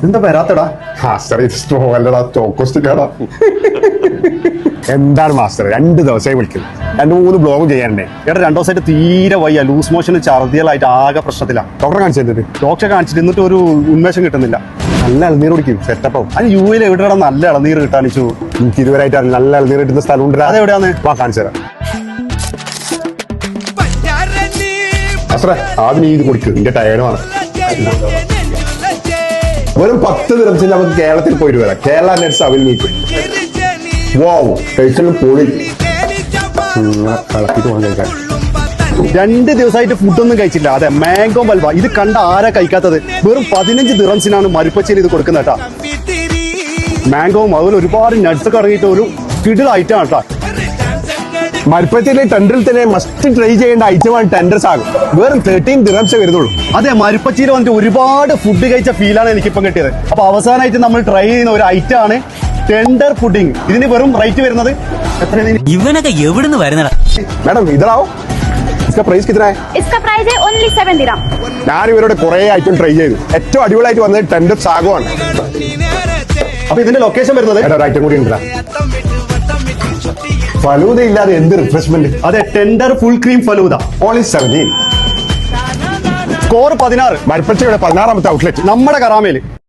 എന്താ വരാത്തടാ? മാസ്റ്റർ ഇത് സ്ട്രോല്ലടാ, ചോക്കോസ്റ്റിക്കാടാ. എന്താണ് മാസ്റ്റർ 2 ദിവസമായി വിളിക്കുന്നത്, 2-3 ബ്ലോഗും ചെയ്യാനുണ്ടേ. എടാ 2 ദിവസമായിട്ട് തീരെ വയ്യ, ലൂസ് മോഷന് ഛർദിയലായിട്ട് ആകെ പ്രശ്നത്തിലാണ്. ഡോക്ടറെ കാണിച്ചിട്ട് ഡോക്ടറെ കാണിച്ചിട്ട് എന്നിട്ട് ഒരു ഉന്മേഷം കിട്ടുന്നില്ല. നല്ല ഇളനീർ കുടിക്കും, സെറ്റപ്പ് ആവും. അത് യുഎയിൽ എവിടെയാണ് നല്ല ഇളനീർ കിട്ടാനിച്ചു? എനിക്ക് ഇതുവരായിട്ട് നല്ല ഇളനീർ കിട്ടുന്ന സ്ഥലം ഉണ്ട്. അതെവിടെയാന്ന് കാണിച്ചു തരാം. മാസ്റ്ററെ ആദ്യം നീ ഇത് കുടിക്കും, എന്റെ ടയർഡാണ്. വെറും 10 ദിവസം നമുക്ക് കേരളത്തിൽ പോയിട്ട് വരാം. കേരള നെറ്റ്സ് അവിൽ നീക്കും. വാവ്, കഴിച്ചാലും പൊളി. കളക്കിട്ട് പോകാൻ കഴിക്കാൻ 2 ദിവസമായിട്ട് ഫുഡൊന്നും കഴിച്ചില്ല. അതെ, മാംഗോ ബൽബ. ഇത് കണ്ട ആരാ കഴിക്കാത്തത്? വെറും 15 ദിറംസിനാണ് മരുപ്പച്ചയിൽ ഇത് കൊടുക്കുന്നത് കേട്ടാ. മാംഗോവും അതുപോലെ ഒരുപാട് നട്ട്സ് ഒക്കെ അടങ്ങിയിട്ട് ഒരു കിടിൽ ഐറ്റം കേട്ടാ. മരുപ്പത്തിലെ ടെൻഡറിൽ തന്നെ മസ്റ്റ് ട്രൈ ചെയ്യേണ്ട ഐറ്റമാണ് ടെൻഡർ സാഗ്. വെറും 13 ദിറംസേ വരുന്നുള്ളൂ. അതെ, മരുപ്പച്ചിയിൽ വന്നിട്ട് ഒരുപാട് ഫുഡ് കഴിച്ച ഫീലാണ് എനിക്കിപ്പം കിട്ടിയത്. അപ്പൊ അവസാനമായിട്ട് നമ്മൾ ട്രൈ ചെയ്യുന്ന ഒരു ഐറ്റം ആണ് ടെൻഡർ പുഡിംഗ്. ഇതിന് വെറും റേറ്റ് വരുന്നത് എത്രയാണ്? ഇവനൊക്കെ എവിടുന്ന് വരുന്നടാ? मैडम इधर आओ. इसका प्राइस कितना है? इसका प्राइस है ओनली 7 दिरहम. ഞാൻ ഇവരുടെ കുറെ ഐറ്റം ട്രൈ ചെയ്തു. ഏറ്റവും അടിപൊളിയായിട്ട് വന്നത് ടെൻഡർ സാഗുമാണ്. അപ്പൊ ഇതിന്റെ ലൊക്കേഷൻ വരുന്നത് ഒരു ഐറ്റം കൂടി ഉണ്ട്. ഫലൂദ ഇല്ലാതെ എന്ത് റിഫ്രഷ്മെന്റ്. അതെ, tender full cream falooda. Only 17. Score 16. മരുപ്പച്ചയുടെ 16ാമത്തെ ഔട്ട്ലെറ്റ് നമ്മുടെ കറാമേല്.